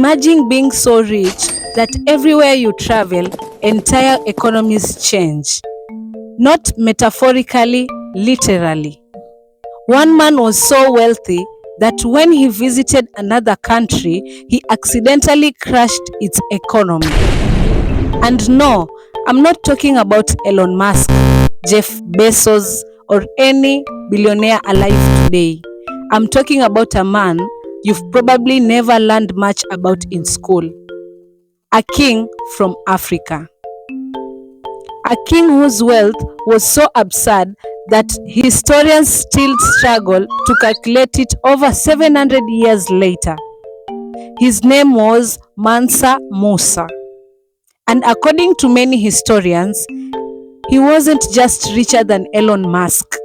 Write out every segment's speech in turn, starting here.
Imagine being so rich that everywhere you travel, entire economies change. Not metaphorically, literally. One man was so wealthy that when he visited another country, he accidentally crashed its economy. And no, I'm not talking about Elon Musk, Jeff Bezos, or any billionaire alive today. I'm talking about a man you've probably never learned much about in school. A king from Africa. A king whose wealth was so absurd that historians still struggle to calculate it over 700 years later. His name was Mansa Musa. And according to many historians, he wasn't just richer than Elon Musk.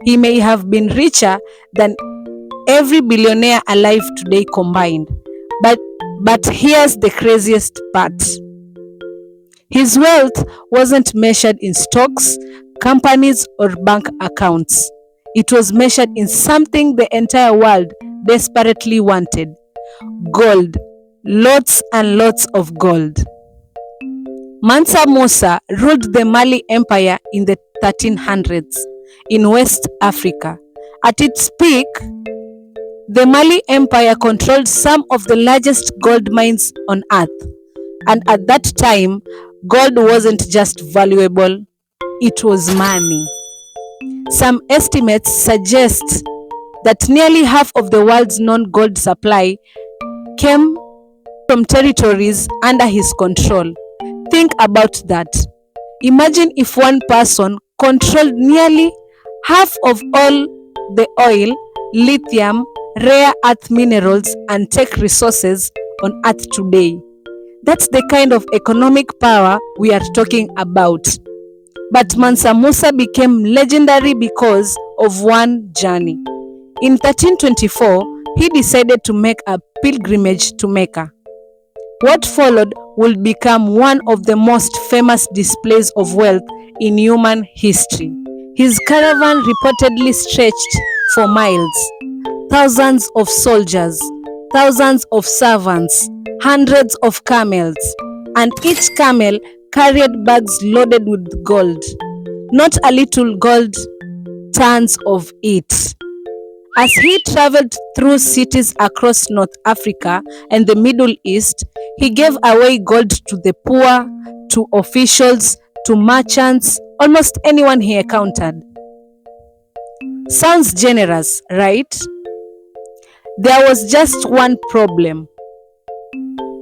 He may have been richer than every billionaire alive today combined. But here's the craziest part. His wealth wasn't measured in stocks, companies, or bank accounts. It was measured in something the entire world desperately wanted. Gold. Lots and lots of gold. Mansa Musa ruled the Mali Empire in the 1300s in West Africa. At its peak, the Mali Empire controlled some of the largest gold mines on earth. And at that time, gold wasn't just valuable, it was money. Some estimates suggest that nearly half of the world's known gold supply came from territories under his control. Think about that. Imagine if one person controlled nearly half of all the oil, lithium, rare earth minerals, and tech resources on earth today. That's the kind of economic power we are talking about. But Mansa Musa became legendary because of one journey. In 1324, he decided to make a pilgrimage to Mecca. What followed would become one of the most famous displays of wealth in human history. His caravan reportedly stretched for miles. Thousands of soldiers, thousands of servants, hundreds of camels, and each camel carried bags loaded with gold. Not a little gold, tons of it. As he traveled through cities across North Africa and the Middle East, he gave away gold to the poor, to officials, to merchants, almost anyone he encountered. Sounds generous, right? There was just one problem.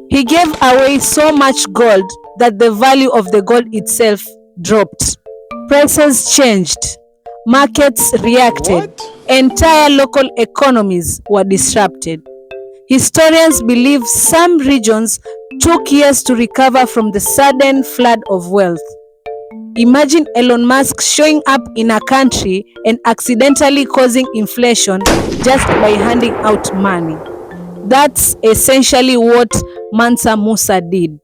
He gave away so much gold that the value of the gold itself dropped. Prices changed. Markets reacted. Entire local economies were disrupted. Historians believe some regions took years to recover from the sudden flood of wealth. Imagine Elon Musk showing up in a country and accidentally causing inflation just by handing out money. That's essentially what Mansa Musa did.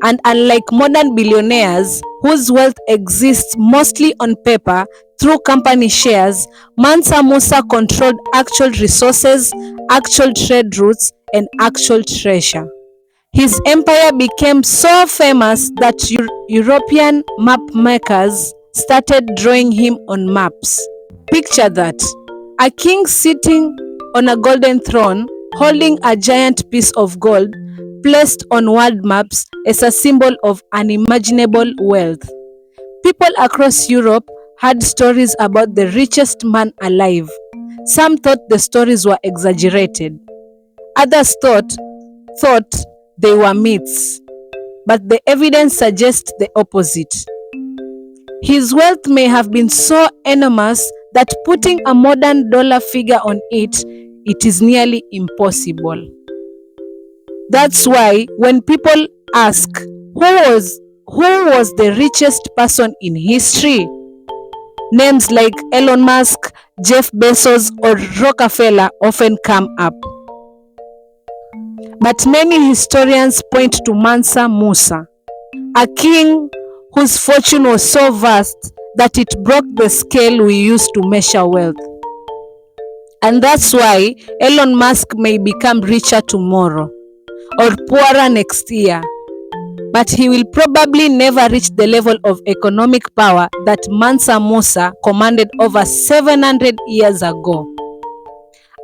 And unlike modern billionaires, whose wealth exists mostly on paper through company shares, Mansa Musa controlled actual resources, actual trade routes, and actual treasure. His empire became so famous that European map makers started drawing him on maps. Picture that. A king sitting on a golden throne, holding a giant piece of gold, placed on world maps as a symbol of unimaginable wealth. People across Europe heard stories about the richest man alive. Some thought the stories were exaggerated. Others thought they were myths. But the evidence suggests the opposite. His wealth may have been so enormous that putting a modern dollar figure on it is nearly impossible. That's why when people ask, who was the richest person in history? Names like Elon Musk, Jeff Bezos, or Rockefeller often come up. But many historians point to Mansa Musa, a king whose fortune was so vast that it broke the scale we use to measure wealth. And that's why Elon Musk may become richer tomorrow. or poorer next year. But he will probably never reach the level of economic power that Mansa Musa commanded over 700 years ago.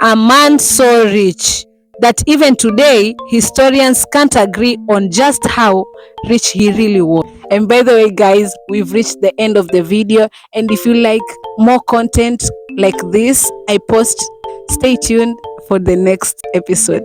A man so rich that even today historians can't agree on just how rich he really was. And by the way, guys, we've reached the end of the video, and if you like more content like this I post, stay tuned for the next episode.